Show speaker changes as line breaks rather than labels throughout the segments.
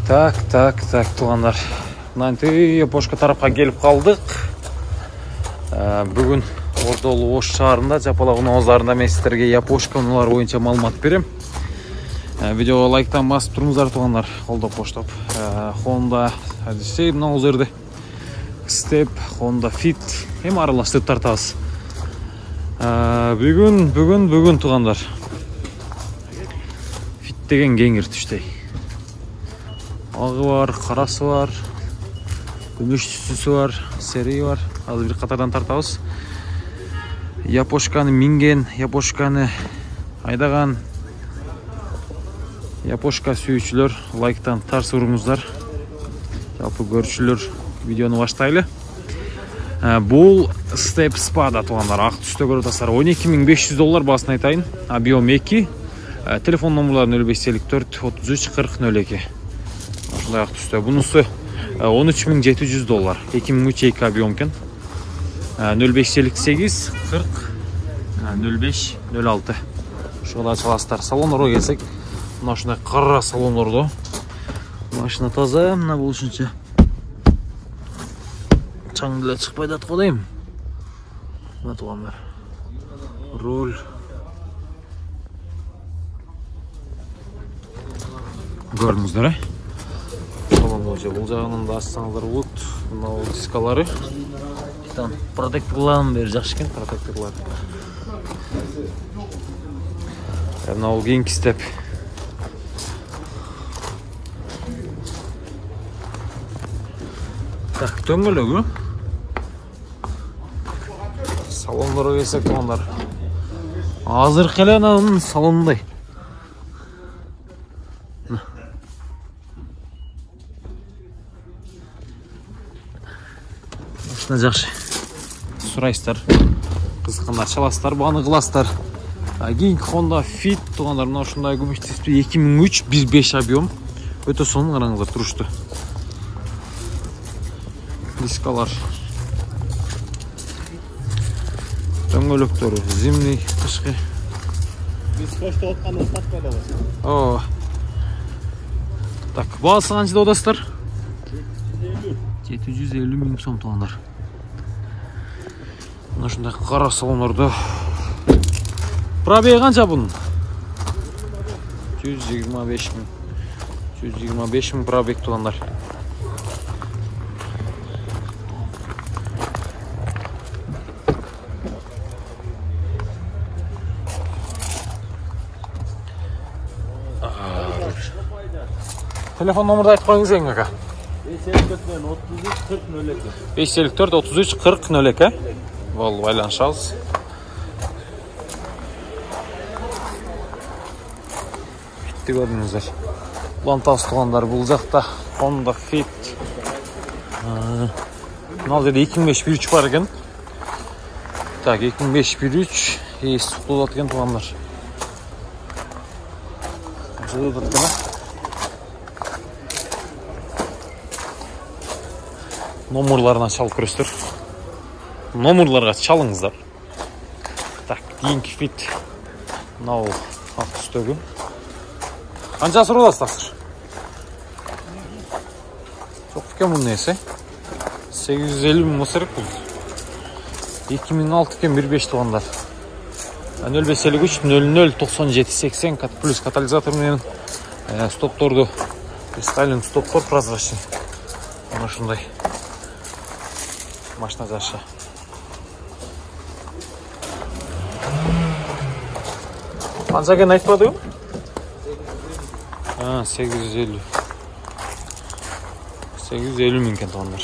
Так, туғандар. Мынанты Япошка тарапқа келіп қалдық. Бүгін Ордолы Ош шаарында, Жапалақ ауыздарында мен сіздерге Япошка унаалары бойынша маалымат берем. Видеоға лайктан басып тұрыңыздар туғандар, қолдап қоштап. Honda Odyssey мына жерде. Step, Honda Fit hem араластырып тартабыз. Бүгін туғандар. Fit деген кеңір түштей. Ағы бар, қарасы бар, күміш түсісі бар, сері бар. Азыр бір қатардан тартабыз. Япошканы минген, Япошканы айдаған. Япошка сүйүүчүлөр лайктан тарс урыңыздар. Жалпы көрүүчүлөр видеону баштайлы. Бул Step Spada туғандар. Ак түстө көрүп атасыздар. $12.500 баасын айтайын. Объем 2. Телефон номерлары 0554 33 40 02. Ушундай ак түстө. Бунусу $13.700. 2003 объем кен. 0558 40 05 06. Ушуга чаласыздар. Салондорго келсек, мына ушундай кара салондордо. Машина таза, мына болушунча. Чаң деле чыкпай атат го дейм. Мына тугандар. Руль. Көрдүңүздөр, Салондо бул жагынан да ачсаңыздар болот. Мына дискалары. Титан протекторларын бери жакшы экен, протекторлар. Мына кийинки Step. Так, төңгөлөгү. Салондорго келсек тугандар. Азыркы эле анын салонундай. Ушуна жакшы. Сурайсыздар. Кызыккандар чаласыздар, баны кыласыздар. Кийинки Honda Fit тугандар, мына ушундай күмүш дисплей 2003 1.5 объем. Өтө сонун, караңыздар, турушту. Дискалар. Төңгөлөктөрү зимний, кышкы.
Биз почта отканда саткайдабыз.
О. Так, баасы канча деп атасыздар? 750 миң сом тугандар. Мына ушундай кара салондордо. Пробеги канча бунун? 125 миң. 125 миң пробег тугандар. Телефон номерди айтып коюңуз эң ака. 554 33 40 02. Бол байланышабыз. Битти көрдүңүздөр. Лантас тугандар, бул жакта Honda Fit. Мына жерде 2513 бар экен. Так, 2513 суктулат экен тугандар. Номерларына чалып көрөсүздөр. Номерларга чалыңыздар. Так, кийинки Fit. Мынау ак түстөгү. Канча сурап атасыздар? Жок экен бунун несі. 850 миң болсо керек бул. 2006 экен 1.5 тугандар. 0553 00 97 80 плюс катализатор менен стопторду. Стайлинг стоптор прозрачный. Мына ушундай. Машина жакшы. Канча экен айтпадыңбы? 850. 850 миң экен тугандар.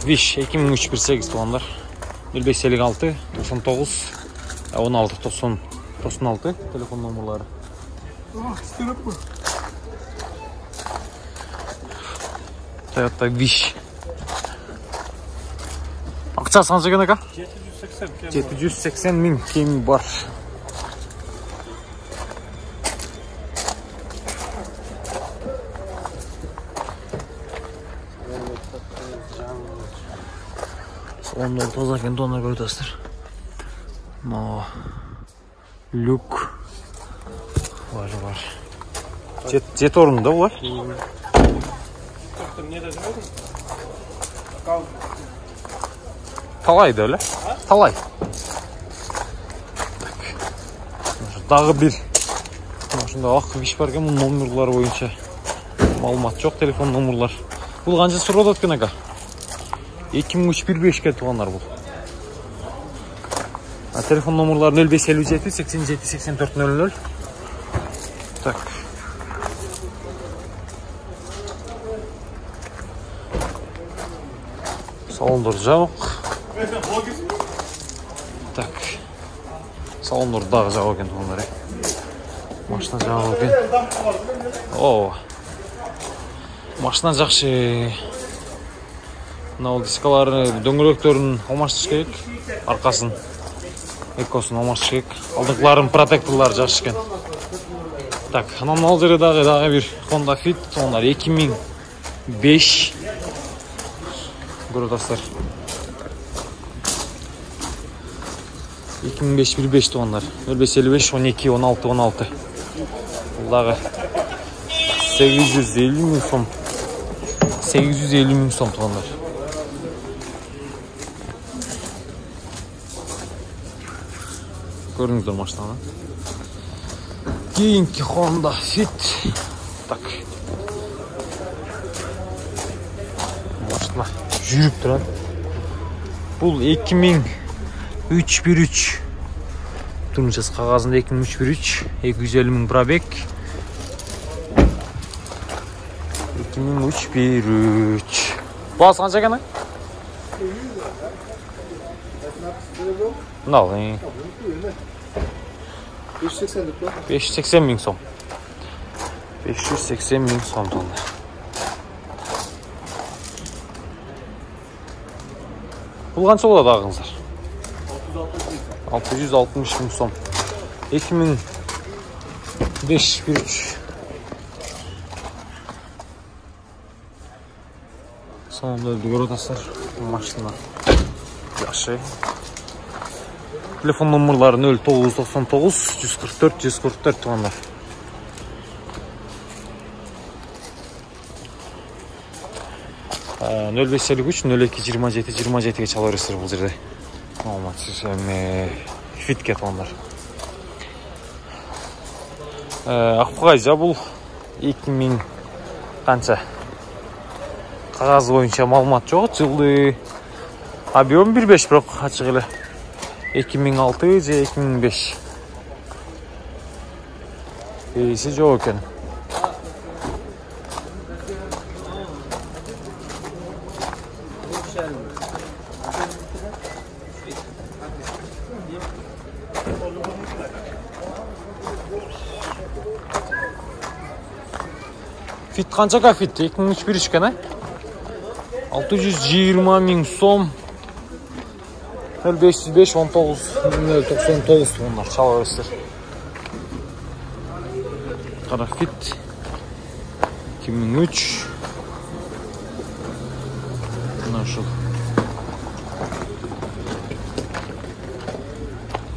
Виш 2003 тугандар. 0556 99 16 96 телефон номерлары. Toyota Wish. Акчасы канча экен ака? 780 миң кем бар. Салондор таза экен, тонор көрүп атасыздар. Люк Var. Jet orunda bu var. Talay da öyle. Talay. Dağı bir. Şunda akviş barken bu номерлар boyunca malumat çok, telefon номерлар. Bu kanca sırada atkan aga. 2003-15'ke tuğanlar bu. Telefon номерлары 0557 87 84 00. Так. Salonlar жабық. Так. Salonlar дағы жабық екен туғандар. Машина жабық екен. О. Машина жақсы. Мынау дискалары, дөңгелектерін алмастырыш керек. Арқасын, экосын алмастырыш керек. Алдыңғыларын протекторлары жақсы екен. Так, анау жерде дағы бір Honda Fit, onlar 2005. Görüyorlar. 2005 tuğanlar. 0555 12 16 16. Bunları 850 bin som. 850 bin som tuğanlar. Görünüzdür maçtan. Keyinki Honda Fit. Tak. Maçlar жүріп тұрады. Бұл 2003 тұрмышыз қағазында 2003 250 мың пробег. 2003 Басы қанша екен? Мынау 580 мың сом. 580 мың сом тонда. Бұл қанша болады ағыңыздар? 660 мың сом. 2005-3 Sonunda görüyorsunuz maşına. Yaxşı. Telefon номерлары 0999 144 144 туғандар. — 0553 02 27 27-ге чала бересіздер бұл жерде. Фитке туғандар. Ақпағайжа бұл 2000 қанша? Қағаз бойынша малымат жоқ. Жылды объем 1.5 бірақ açıq елі. 2006 же 2005. Есі жоқ екен. Fit қаншаға fit? 2003 екен, 620 мың сом. 0505 19 099 onlar çala versin. Kara fit 2003. Nasıl?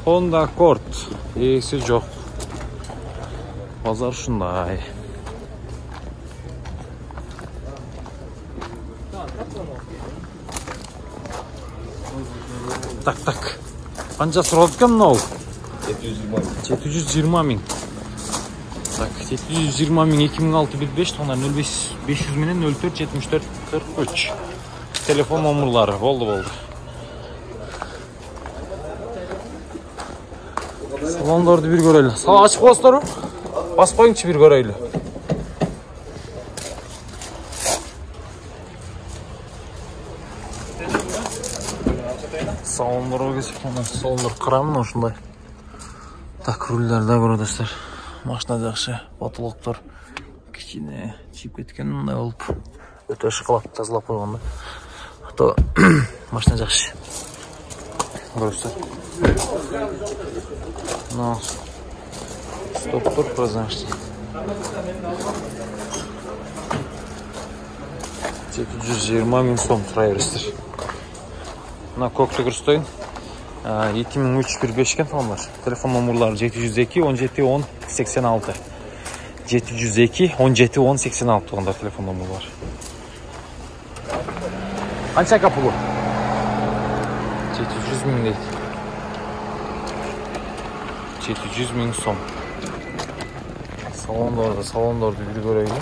Honda Accord. Esi yok. Pazar şunday. Tak. Qancha so'rayotgan mınау? 720 ming. Tak, 720 ming 2006 15 tonar 05 500 menen 04 74 43. Telefon номерлары болды. Salonlardı bir göreyle. Sağ açık boğazları. Basmayınca bir göreyle. Salonlara geçip salonlar kıramın şunday. Tak, rullerde arkadaşlar. Maşına жақсы. Потолоктар кичине чип кеткен мындай болуп. Өтө шоколад тазалап койгонда. Ата машина жақсы. Көрөсүздөр. Но стоптор прозрачный. 720 миң сом турай бересиздер. Мына көктү көрсөтөйүн. 2315 eкен туғандар. Телефон номерлары 702 17 10 86. 702 17 10 86 туғандар телефон номерлары. Қанша капулу? 700 мың дейді. 700 мың сом. Салондарды bir göreyim.